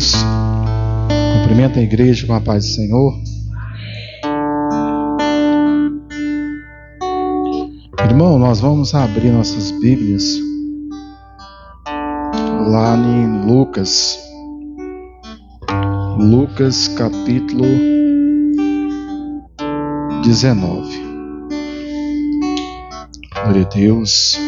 Deus. Cumprimento a igreja com a paz do Senhor. Irmão, nós vamos abrir nossas Bíblias lá em Lucas. Lucas capítulo 19. Glória a Deus.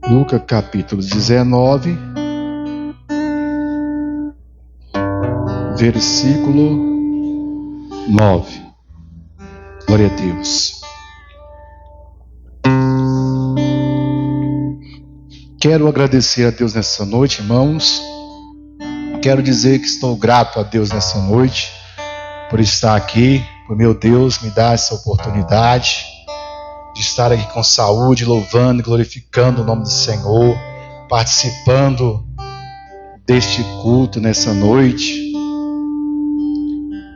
Lucas capítulo 19, versículo 9. Glória a Deus. Quero agradecer a Deus nessa noite, irmãos. Quero dizer que estou grato a Deus nessa noite por estar aqui, por meu Deus me dar essa oportunidade de estar aqui com saúde, louvando e glorificando o nome do Senhor, participando deste culto nessa noite.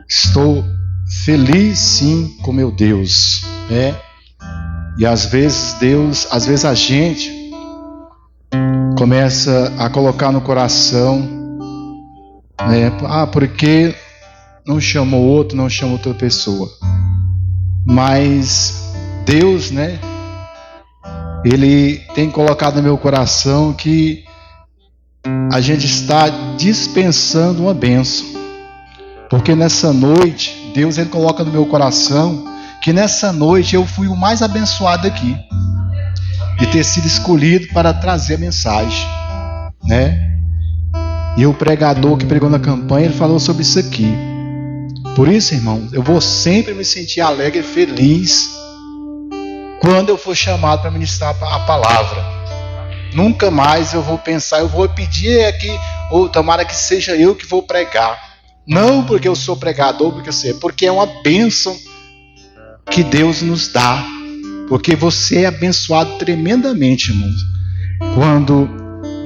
Estou feliz sim com meu Deus, né? E às vezes a gente começa a colocar no coração, né? Porque não chamou outro, não chamou outra pessoa. Mas Deus, né? Ele tem colocado no meu coração que a gente está dispensando uma bênção. Porque nessa noite, Deus ele coloca no meu coração que nessa noite eu fui o mais abençoado aqui, de ter sido escolhido para trazer a mensagem, né? E o pregador que pregou na campanha, ele falou sobre isso aqui. Por isso, irmão, eu vou sempre me sentir alegre e feliz quando eu for chamado para ministrar a palavra. Nunca mais eu vou pensar, eu vou pedir aqui, ou tomara que seja eu que vou pregar. Não porque eu sou pregador, porque é uma bênção que Deus nos dá. Porque você é abençoado tremendamente, irmão, quando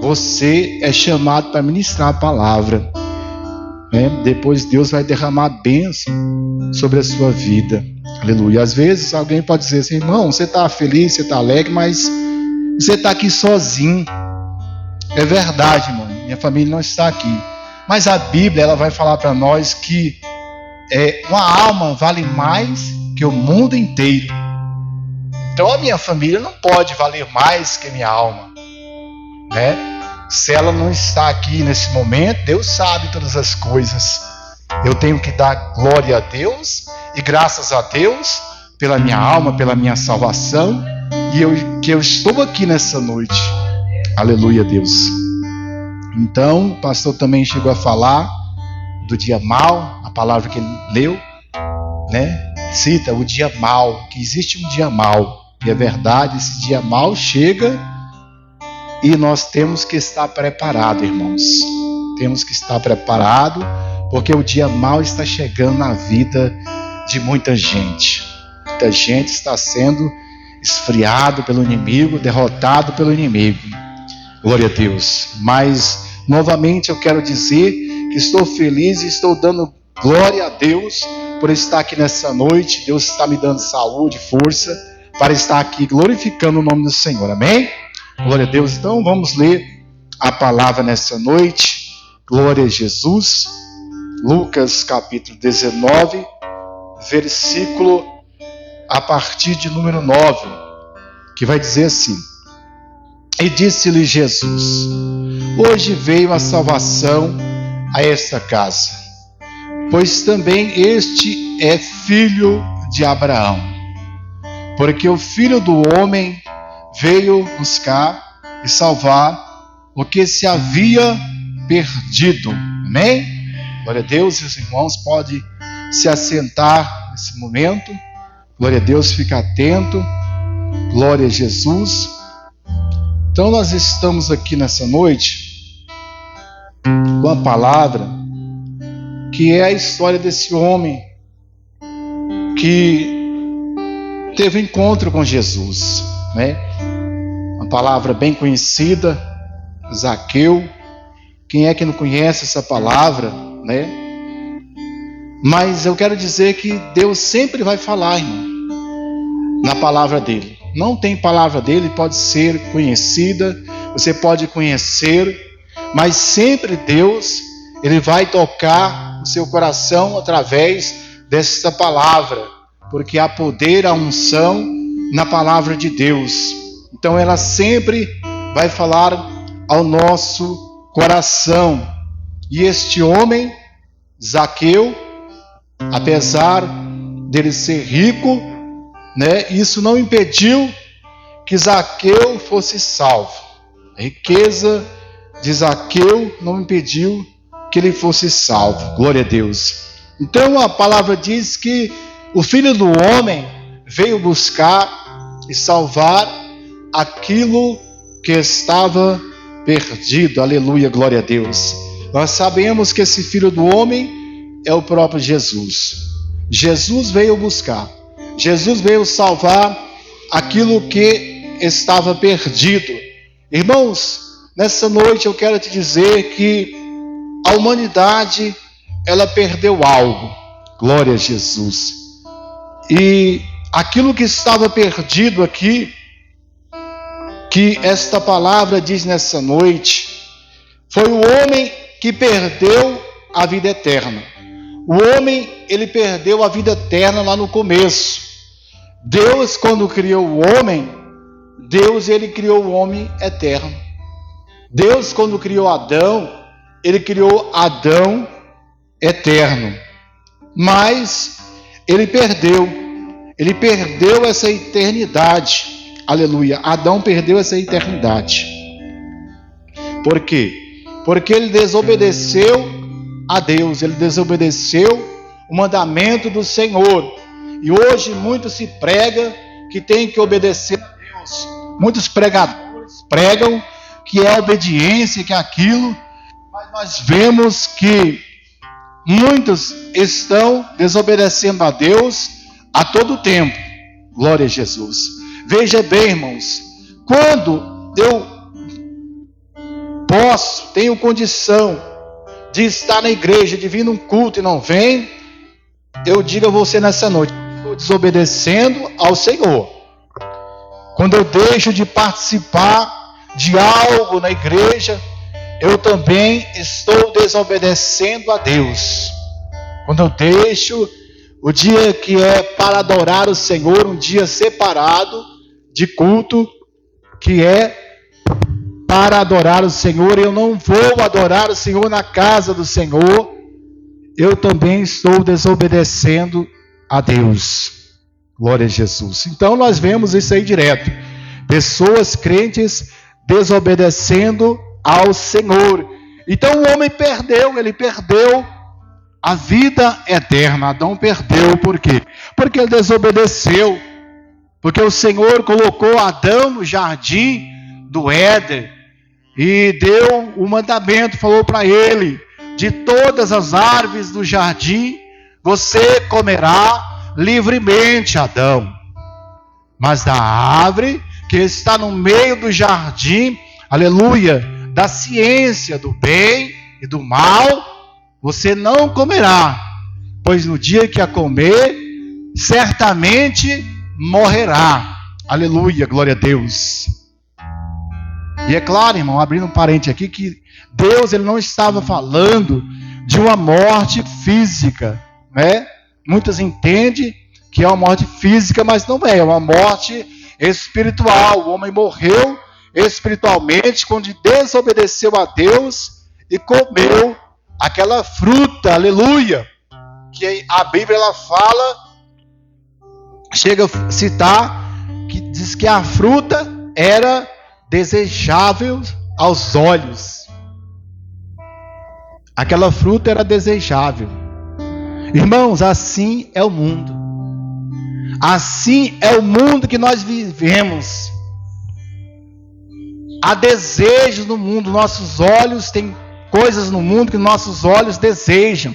você é chamado para ministrar a palavra, né? Depois Deus vai derramar bênção sobre a sua vida. Aleluia. Às vezes alguém pode dizer assim: irmão, você está feliz, você está alegre, mas você está aqui sozinho. É verdade, irmão, minha família não está aqui. Mas a Bíblia ela vai falar para nós que uma alma vale mais que o mundo inteiro. Então a minha família não pode valer mais que a minha alma, né? Se ela não está aqui nesse momento, Deus sabe todas as coisas. Eu tenho que dar glória a Deus e graças a Deus pela minha alma, pela minha salvação, e que eu estou aqui nessa noite. Aleluia, Deus. Então, o pastor também chegou a falar do dia mau, a palavra que ele leu, né? Cita o dia mau, que existe um dia mau. E é verdade, esse dia mau chega e nós temos que estar preparados, irmãos. Temos que estar preparados, porque o dia mau está chegando na vida de muita gente. Muita gente está sendo esfriado pelo inimigo, derrotado pelo inimigo. Glória a Deus. Mas, novamente, eu quero dizer que estou feliz e estou dando glória a Deus por estar aqui nessa noite. Deus está me dando saúde, força, para estar aqui glorificando o nome do Senhor. Amém? Glória a Deus. Então, vamos ler a palavra nessa noite. Glória a Jesus. Lucas capítulo 19, versículo a partir de número 9, que vai dizer assim: e disse-lhe Jesus: hoje veio a salvação a esta casa, pois também este é filho de Abraão, porque o Filho do Homem veio buscar e salvar o que se havia perdido. Amém? Glória a Deus. E os irmãos podem se assentar nesse momento. Glória a Deus, fica atento. Glória a Jesus. Então nós estamos aqui nessa noite com a palavra que é a história desse homem que teve um encontro com Jesus, né? Uma palavra bem conhecida, Zaqueu. Quem é que não conhece essa palavra, né? Mas eu quero dizer que Deus sempre vai falar, irmão, na palavra dele. não tem palavra dele, pode ser conhecida, você pode conhecer, mas sempre Deus, ele vai tocar o seu coração através dessa palavra, porque há poder, há unção na palavra de Deus. Então ela sempre vai falar ao nosso coração. E este homem, Zaqueu, apesar dele ser rico, isso não impediu que Zaqueu fosse salvo. A riqueza de Zaqueu não impediu que ele fosse salvo. Glória a Deus. Então a palavra diz que o Filho do Homem veio buscar e salvar aquilo que estava perdido. Aleluia, glória a Deus. Nós sabemos que esse Filho do Homem é o próprio Jesus. Jesus veio buscar. Jesus veio salvar aquilo que estava perdido. Irmãos, nessa noite eu quero te dizer que a humanidade, ela perdeu algo. Glória a Jesus. E aquilo que estava perdido aqui, que esta palavra diz nessa noite, foi o homem que perdeu a vida eterna. O homem, ele perdeu a vida eterna lá no começo. Deus, quando criou o homem, Deus, ele criou o homem eterno. Deus, quando criou Adão, ele criou Adão eterno. Mas ele perdeu essa eternidade. Aleluia. Adão perdeu essa eternidade. Por quê? Porque ele desobedeceu a Deus, ele desobedeceu o mandamento do Senhor. E hoje muito se prega que tem que obedecer a Deus. Muitos pregadores pregam que é obediência, que é aquilo, mas nós vemos que muitos estão desobedecendo a Deus a todo tempo. Glória a Jesus. Veja bem, irmãos, quando eu tenho condição de estar na igreja, de vir num culto e não vem, eu digo a você nessa noite, estou desobedecendo ao Senhor. Quando eu deixo de participar de algo na igreja, eu também estou desobedecendo a Deus. Quando eu deixo o dia que é para adorar o Senhor, um dia separado de culto, que é para adorar o Senhor, eu não vou adorar o Senhor na casa do Senhor, eu também estou desobedecendo a Deus. Glória a Jesus. Então nós vemos isso aí direto. Pessoas crentes desobedecendo ao Senhor. Então o homem ele perdeu a vida eterna. Adão perdeu, por quê? Porque ele desobedeceu. Porque o Senhor colocou Adão no jardim do Éden e deu o mandamento, falou para ele: de todas as árvores do jardim você comerá livremente, Adão, mas da árvore que está no meio do jardim, aleluia, da ciência do bem e do mal, você não comerá, pois no dia que a comer, certamente morrerá. Aleluia, glória a Deus. E é claro, irmão, abrindo um parênteses aqui, que Deus, ele não estava falando de uma morte física, né? Muitos entendem que é uma morte física, mas não é uma morte espiritual. O homem morreu espiritualmente quando desobedeceu a Deus e comeu aquela fruta, aleluia, que a Bíblia ela fala, chega a citar, que diz que a fruta era desejável aos olhos. Aquela fruta era desejável. Irmãos, assim é o mundo. Assim é o mundo que nós vivemos. Há desejos no mundo, nossos olhos têm coisas no mundo que nossos olhos desejam.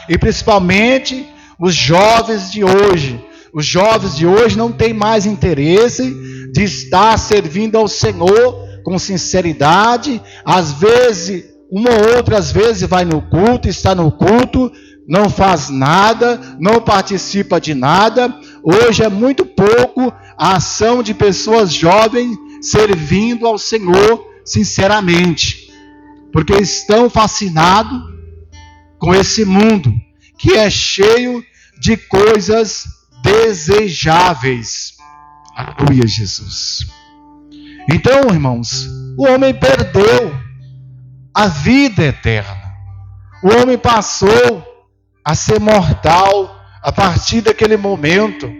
E principalmente os jovens de hoje. Os jovens de hoje não têm mais interesse de estar servindo ao Senhor com sinceridade. Às vezes, uma ou outra às vezes vai no culto, está no culto, não faz nada, não participa de nada. Hoje é muito pouco a ação de pessoas jovens servindo ao Senhor sinceramente, porque estão fascinados com esse mundo que é cheio de coisas desejáveis. Aleluia, Jesus. Então, irmãos, o homem perdeu a vida eterna. O homem passou a ser mortal a partir daquele momento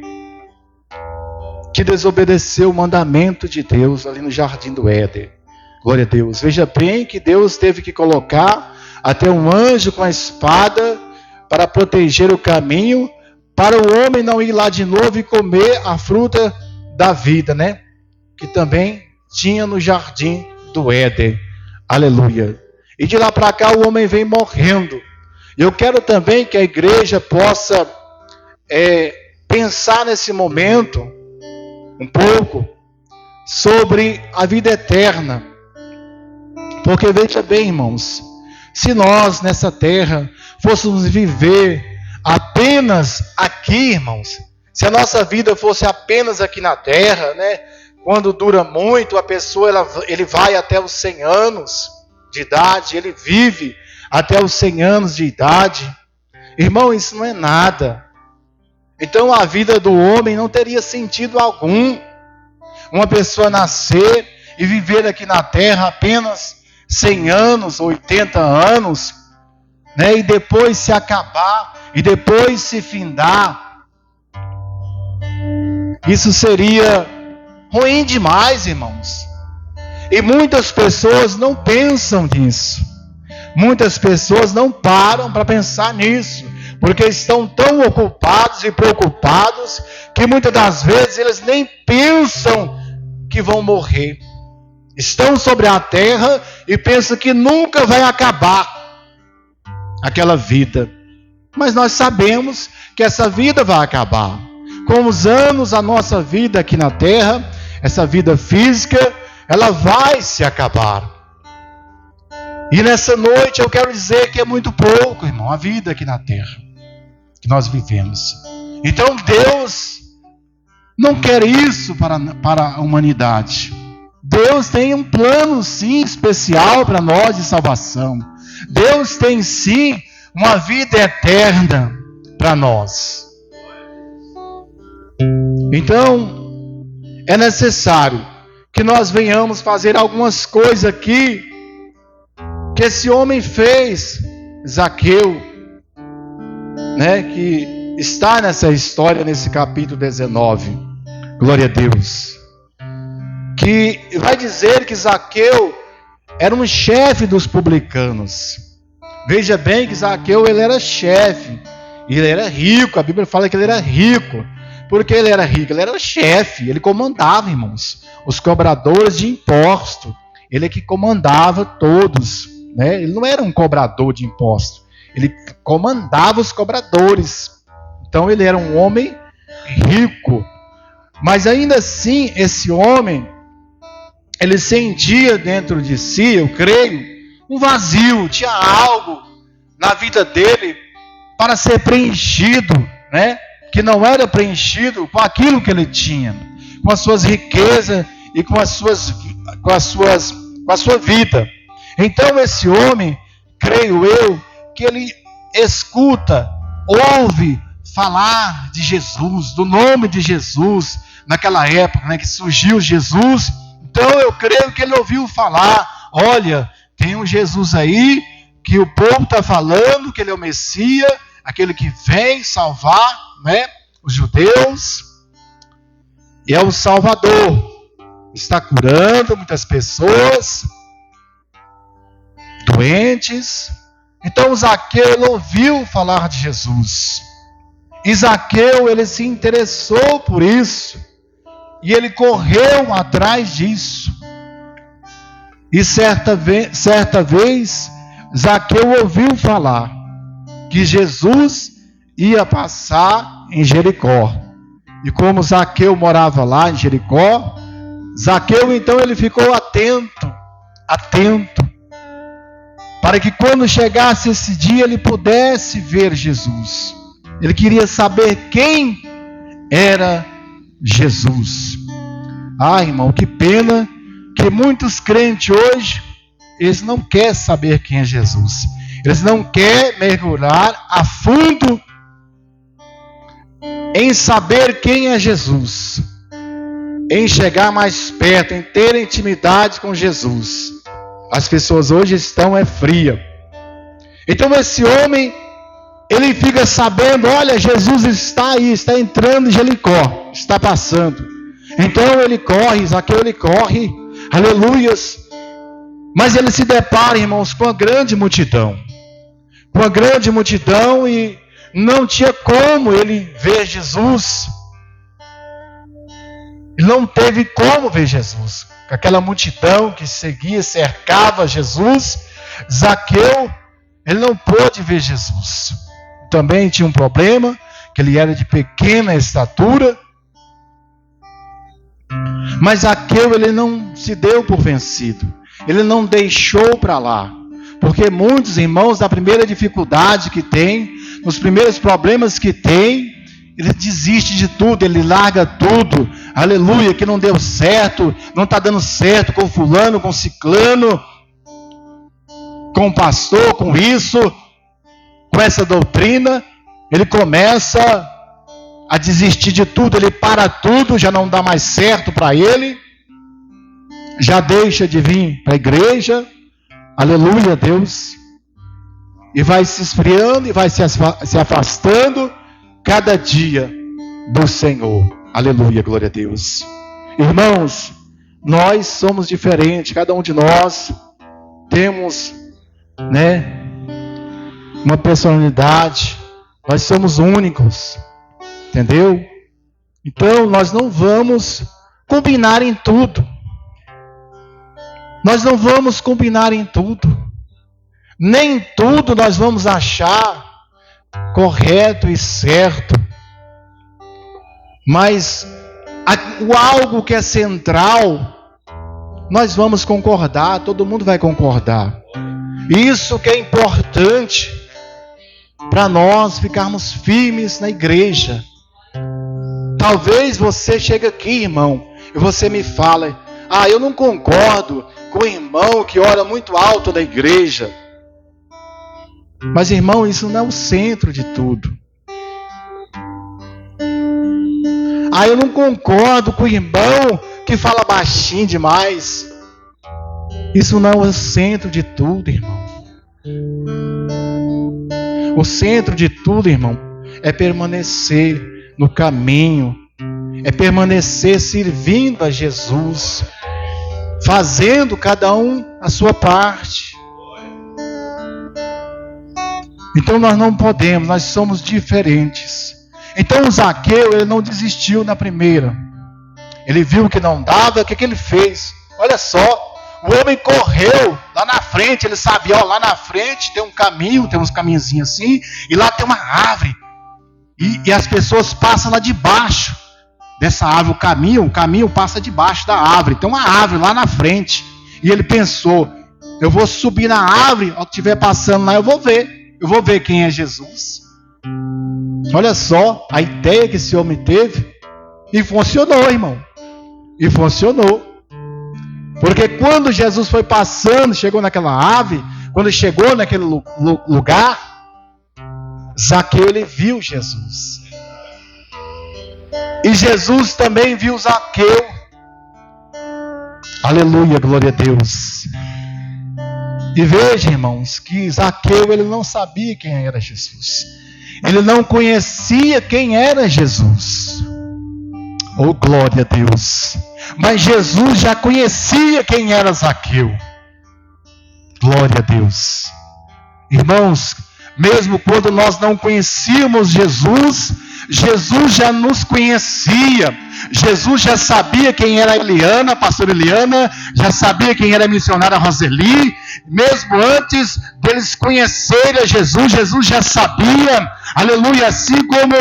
que desobedeceu o mandamento de Deus ali no jardim do Éden. Glória a Deus. Veja bem que Deus teve que colocar até um anjo com a espada para proteger o caminho, para o homem não ir lá de novo e comer a fruta da vida, né? Que também tinha no jardim do Éden. Aleluia. E de lá para cá o homem vem morrendo. Eu quero também que a igreja possa pensar nesse momento um pouco sobre a vida eterna. Porque veja bem, irmãos, se nós nessa terra fôssemos viver apenas aqui, irmãos, se a nossa vida fosse apenas aqui na terra, né? Quando dura muito, a pessoa ele vai até os 100 anos de idade, ele vive até os 100 anos de idade. Irmão, isso não é nada. Então a vida do homem não teria sentido algum. Uma pessoa nascer e viver aqui na terra apenas 100 anos, 80 anos, né? E depois se acabar, e depois se findar. Isso seria ruim demais, irmãos. E muitas pessoas não pensam nisso. Muitas pessoas não param para pensar nisso, porque estão tão ocupados e preocupados que muitas das vezes eles nem pensam que vão morrer. Estão sobre a terra e pensam que nunca vai acabar aquela vida. Mas nós sabemos que essa vida vai acabar. Com os anos, a nossa vida aqui na terra, essa vida física, ela vai se acabar. E nessa noite eu quero dizer que é muito pouco, irmão, a vida aqui na terra que nós vivemos. Então Deus não quer isso para a humanidade. Deus tem um plano sim especial para nós de salvação. Deus tem sim uma vida eterna para nós. Então é necessário que nós venhamos fazer algumas coisas aqui que esse homem fez, Zaqueu, né, que está nessa história, nesse capítulo 19. Glória a Deus. Que vai dizer que Zaqueu era um chefe dos publicanos. Veja bem que Zaqueu, ele era chefe, ele era rico. A Bíblia fala que ele era rico. Por que ele era rico? Ele era chefe, ele comandava, irmãos, os cobradores de imposto. Ele é que comandava todos, né? Ele não era um cobrador de imposto, ele comandava os cobradores. Então ele era um homem rico. Mas ainda assim, esse homem, ele sentia dentro de si, eu creio, um vazio. Tinha algo na vida dele para ser preenchido, né? Que não era preenchido com aquilo que ele tinha, com as suas riquezas e com a sua vida. Então esse homem, creio eu, que ele escuta, ouve falar de Jesus, do nome de Jesus, naquela época, né, que surgiu Jesus. Então eu creio que ele ouviu falar, olha, tem um Jesus aí, que o povo está falando que ele é o Messias, aquele que vem salvar, né, os judeus, e é o Salvador, está curando muitas pessoas, doentes. Então Zaqueu, ele ouviu falar de Jesus, e Zaqueu, ele se interessou por isso, e ele correu atrás disso. E certa vez, Zaqueu ouviu falar que Jesus ia passar em Jericó. E como Zaqueu morava lá em Jericó, Zaqueu então ele ficou atento, para que quando chegasse esse dia ele pudesse ver Jesus. Ele queria saber quem era Jesus. Ah, irmão, que pena que muitos crentes hoje, eles não querem saber quem é Jesus. Eles não querem mergulhar a fundo em saber quem é Jesus, em chegar mais perto, em ter intimidade com Jesus. As pessoas hoje estão frias. Então esse homem, ele fica sabendo, olha, Jesus está aí, está entrando em Jericó, está passando. Então ele corre, Zaqueu ele corre, aleluias. Mas ele se depara, irmãos, com uma grande multidão. Com uma grande multidão e não tinha como ele ver Jesus. Ele não teve como ver Jesus. Aquela multidão que seguia, cercava Jesus, Zaqueu, ele não pôde ver Jesus. Também tinha um problema, que ele era de pequena estatura. Mas Zaqueu, ele não se deu por vencido. Ele não deixou para lá. Porque muitos irmãos, na primeira dificuldade que tem, nos primeiros problemas que tem, ele desiste de tudo, ele larga tudo. Aleluia, que não deu certo, não está dando certo com fulano, com ciclano, com o pastor, com isso, com essa doutrina. Ele começa a desistir de tudo, ele para tudo, já não dá mais certo para ele, já deixa de vir para a igreja, aleluia, Deus, e vai se esfriando e vai se afastando cada dia do Senhor, aleluia, glória a Deus. Irmãos, nós somos diferentes, cada um de nós temos, uma personalidade, nós somos únicos, entendeu? Então nós não vamos combinar em tudo. Nós não vamos combinar em tudo. Nem tudo nós vamos achar correto e certo. Mas o algo que é central, nós vamos concordar, todo mundo vai concordar. Isso que é importante para nós ficarmos firmes na igreja. Talvez você chegue aqui, irmão, e você me fala, eu não concordo com o irmão que ora muito alto da igreja. Mas, irmão, isso não é o centro de tudo. Eu não concordo com o irmão que fala baixinho demais. Isso não é o centro de tudo, irmão. O centro de tudo, irmão, é permanecer no caminho, é permanecer servindo a Jesus, fazendo cada um a sua parte. Então nós não podemos, nós somos diferentes. Então o Zaqueu, ele não desistiu na primeira. Ele viu que não dava, o que ele fez? Olha só, o homem correu lá na frente, ele sabia, lá na frente tem um caminho, tem uns caminhozinhos assim, e lá tem uma árvore. E as pessoas passam lá debaixo dessa árvore, o caminho passa debaixo da árvore. Tem uma árvore lá na frente. E ele pensou, eu vou subir na árvore, ao que estiver passando lá eu vou ver quem é Jesus. Olha só a ideia que esse homem teve. E funcionou, irmão. E funcionou. Porque quando Jesus foi passando, chegou naquela árvore, quando chegou naquele lugar, Zaqueu, ele viu Jesus. E Jesus também viu Zaqueu. Aleluia, glória a Deus. E veja, irmãos, que Zaqueu, ele não sabia quem era Jesus. Ele não conhecia quem era Jesus. Oh, glória a Deus. Mas Jesus já conhecia quem era Zaqueu. Glória a Deus. Irmãos, mesmo quando nós não conhecíamos Jesus, Jesus já nos conhecia. Jesus já sabia quem era Eliana, a pastora Eliana, já sabia quem era a missionária Roseli. Mesmo antes deles conhecerem a Jesus, Jesus já sabia. Aleluia, assim como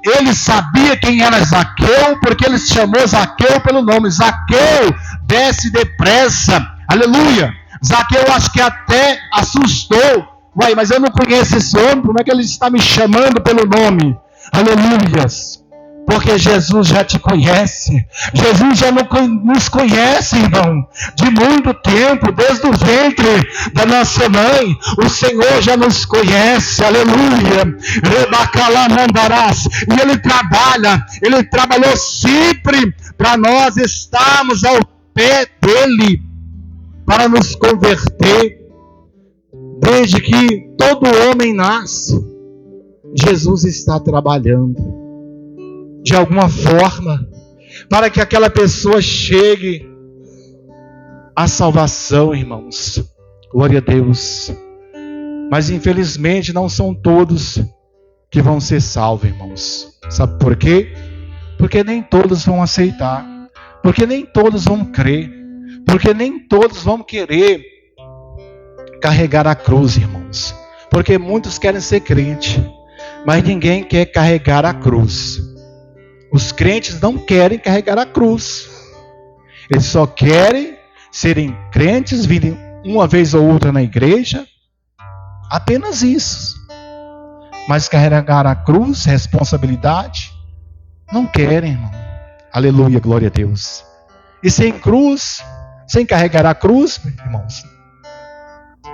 ele sabia quem era Zaqueu, porque ele chamou Zaqueu pelo nome. Zaqueu, desce depressa. Aleluia. Zaqueu acho que até assustou. Uai, mas eu não conheço esse homem, como é que ele está me chamando pelo nome? Aleluias. Porque Jesus já te conhece. Jesus já nos conhece, irmão, de muito tempo, desde o ventre da nossa mãe. O Senhor já nos conhece, aleluia. E Ele trabalhou sempre para nós estarmos ao pé dele, para nos converter. Desde que todo homem nasce, Jesus está trabalhando de alguma forma para que aquela pessoa chegue à salvação, irmãos. Glória a Deus. Mas infelizmente não são todos que vão ser salvos, irmãos. Sabe por quê? Porque nem todos vão aceitar, porque nem todos vão crer, porque nem todos vão querer carregar a cruz, irmãos. Porque muitos querem ser crente, mas ninguém quer carregar a cruz. Os crentes não querem carregar a cruz. Eles só querem serem crentes, virem uma vez ou outra na igreja. Apenas isso. Mas carregar a cruz, responsabilidade, não querem, irmão. Aleluia, glória a Deus. E sem cruz, sem carregar a cruz, irmãos,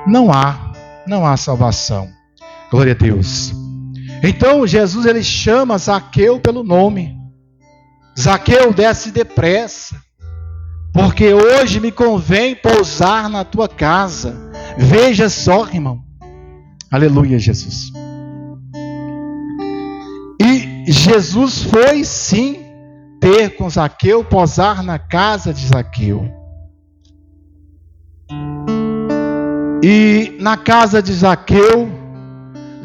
não há salvação. Glória a Deus. Então Jesus, ele chama Zaqueu pelo nome. Zaqueu, desce depressa, porque hoje me convém pousar na tua casa. Veja só, irmão. Aleluia, Jesus. E Jesus foi sim ter com Zaqueu, pousar na casa de Zaqueu. E na casa de Zaqueu,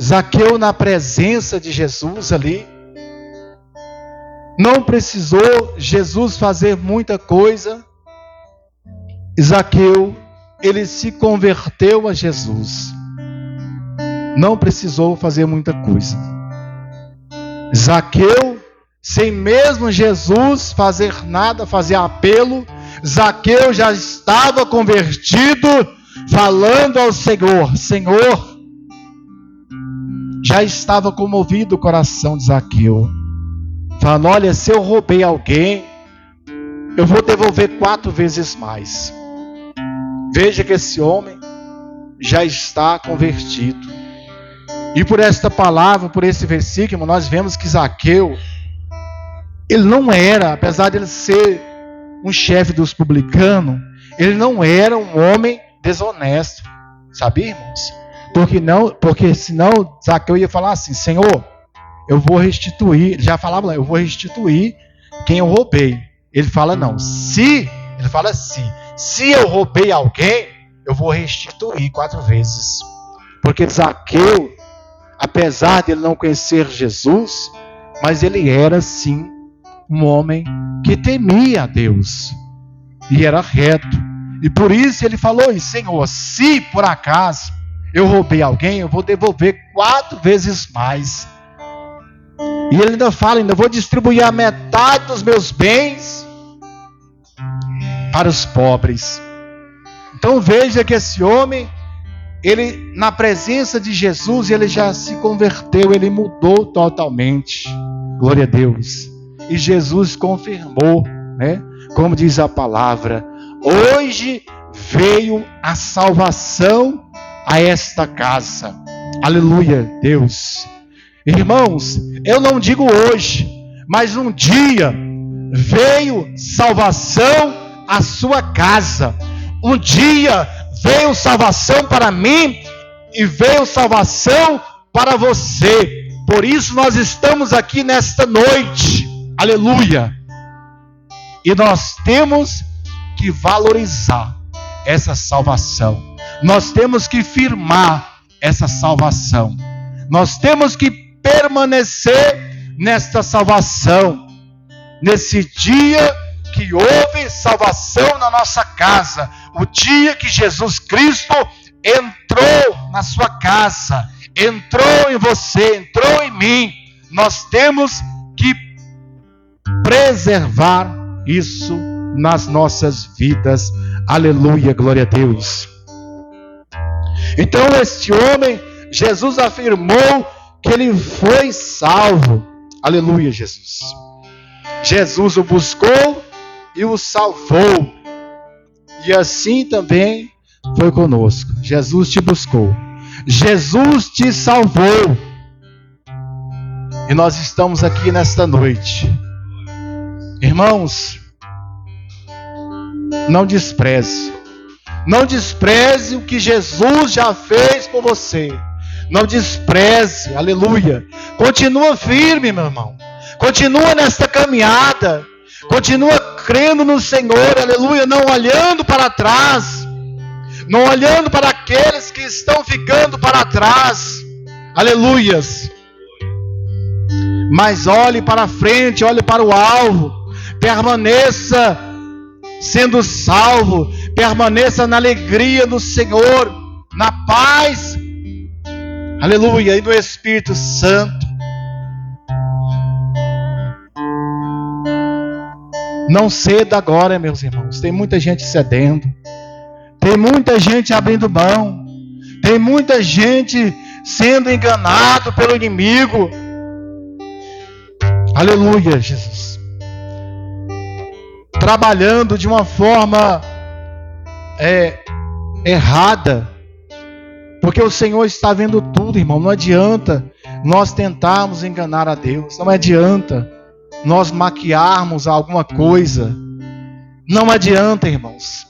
Zaqueu na presença de Jesus ali, não precisou Jesus fazer muita coisa. Zaqueu, ele se converteu a Jesus. Não precisou fazer muita coisa. Zaqueu, sem mesmo Jesus fazer nada, fazer apelo, Zaqueu já estava convertido, falando ao Senhor. Senhor, já estava comovido o coração de Zaqueu. Falando, olha, se eu roubei alguém, eu vou devolver 4 vezes mais. Veja que esse homem já está convertido. E por esta palavra, por esse versículo, nós vemos que Zaqueu, ele não era, apesar de ele ser um chefe dos publicanos, ele não era um homem desonesto. Sabia, irmãos? Porque senão Zaqueu ia falar assim, Senhor, eu vou restituir. Ele já falava, eu vou restituir quem eu roubei. Ele fala não, se eu roubei alguém, eu vou restituir 4 vezes. Porque Zaqueu, apesar de ele não conhecer Jesus, mas ele era sim um homem que temia a Deus e era reto. E por isso ele falou, Senhor, se por acaso eu roubei alguém, eu vou devolver 4 vezes mais. E ele ainda fala, ainda vou distribuir a metade dos meus bens para os pobres. Então veja que esse homem, ele na presença de Jesus, ele já se converteu, ele mudou totalmente. Glória a Deus. E Jesus confirmou, né? Como diz a palavra, hoje veio a salvação a esta casa. Aleluia, Deus. Irmãos, eu não digo hoje, mas um dia veio salvação à sua casa. Um dia veio salvação para mim e veio salvação para você. Por isso nós estamos aqui nesta noite. Aleluia. E nós temos que valorizar essa salvação. Nós temos que firmar essa salvação. Nós temos que permanecer nesta salvação. Nesse dia que houve salvação na nossa casa, o dia que Jesus Cristo entrou na sua casa, entrou em você, entrou em mim, nós temos que preservar isso nas nossas vidas. Aleluia, glória a Deus. Então este homem, Jesus afirmou que ele foi salvo. Aleluia, Jesus. Jesus o buscou e o salvou. E assim também foi conosco. Jesus te buscou. Jesus te salvou. E nós estamos aqui nesta noite. Irmãos, não despreze. Não despreze o que Jesus já fez por você. Não despreze, aleluia. Continua firme, meu irmão. Continua nesta caminhada. Continua crendo no Senhor, aleluia. Não olhando para trás. Não olhando para aqueles que estão ficando para trás. Aleluias. Mas olhe para frente, olhe para o alvo. Permaneça sendo salvo. Permaneça na alegria do Senhor, na paz, aleluia, e no Espírito Santo. Não ceda agora, meus irmãos. Tem muita gente cedendo. Tem muita gente abrindo mão. Tem muita gente sendo enganado pelo inimigo. Aleluia, Jesus. Trabalhando de uma forma errada. Porque o Senhor está vendo tudo, irmão. Não adianta nós tentarmos enganar a Deus. Não adianta nós maquiarmos alguma coisa. Não adianta, irmãos.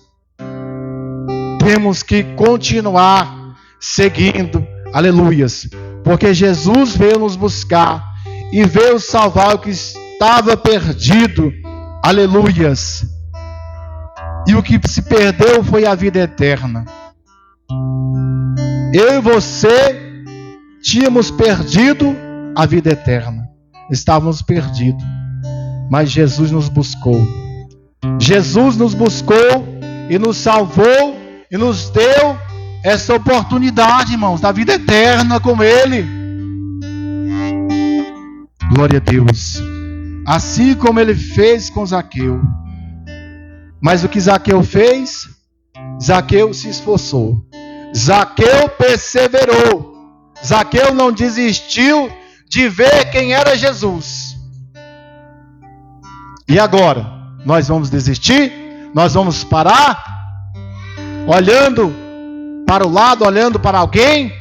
Temos que continuar seguindo. Aleluias. Porque Jesus veio nos buscar e veio salvar o que estava perdido. Aleluias. E o que se perdeu foi a vida eterna. Eu e você tínhamos perdido a vida eterna. Estávamos perdidos. Mas Jesus nos buscou. Jesus nos buscou e nos salvou e nos deu essa oportunidade, irmãos, da vida eterna com Ele. Glória a Deus. Assim como Ele fez com Zaqueu. Mas o que Zaqueu fez? Zaqueu se esforçou. Zaqueu perseverou. Zaqueu não desistiu de ver quem era Jesus. E agora? Nós vamos desistir? Nós vamos parar? Olhando para o lado, olhando para alguém?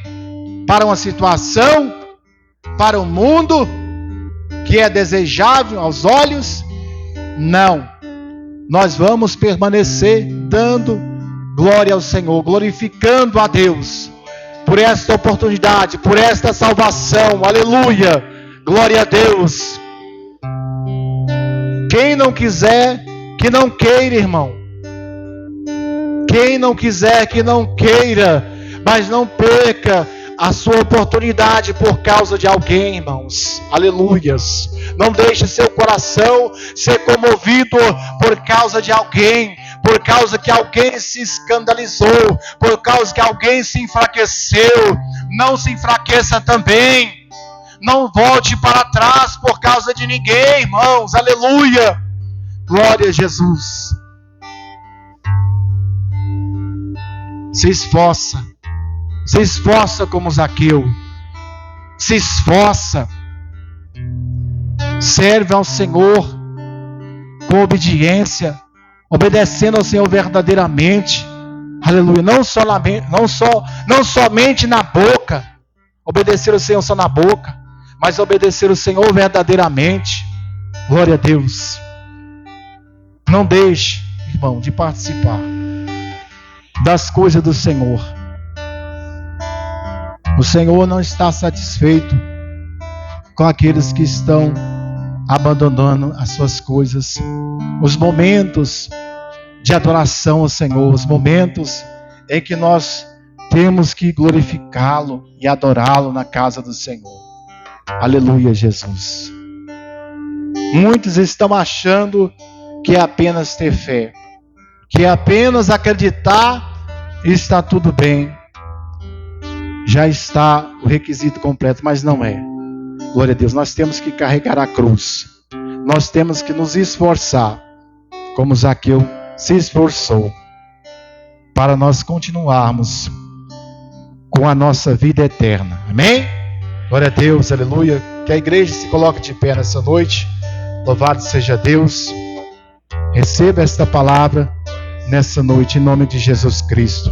Para uma situação? Para o mundo? Que é desejável aos olhos? Não. Nós vamos permanecer dando glória ao Senhor, glorificando a Deus por esta oportunidade, por esta salvação. Aleluia! Glória a Deus. Quem não quiser, que não queira, irmão. Quem não quiser, que não queira, mas não perca a sua oportunidade por causa de alguém, irmãos. Aleluias. Não deixe seu coração ser comovido por causa de alguém, por causa que alguém se escandalizou, por causa que alguém se enfraqueceu. Não se enfraqueça também. Não volte para trás por causa de ninguém, irmãos. Aleluia. Glória a Jesus. Se esforça. Se esforça como Zaqueu. Se esforça. Serve ao Senhor com obediência, obedecendo ao Senhor verdadeiramente. Aleluia. Não somente na boca. Obedecer ao Senhor só na boca, mas obedecer ao Senhor verdadeiramente. Glória a Deus. Não deixe, irmão, de participar das coisas do Senhor. O Senhor não está satisfeito com aqueles que estão abandonando as suas coisas. Os momentos de adoração ao Senhor, os momentos em que nós temos que glorificá-lo e adorá-lo na casa do Senhor. Aleluia, Jesus. Muitos estão achando que é apenas ter fé, que é apenas acreditar e está tudo bem. Já está o requisito completo, mas não é. Glória a Deus. Nós temos que carregar a cruz. Nós temos que nos esforçar, como Zaqueu se esforçou, para nós continuarmos com a nossa vida eterna. Amém? Glória a Deus, aleluia. Que a igreja se coloque de pé nessa noite. Louvado seja Deus. Receba esta palavra nessa noite, em nome de Jesus Cristo.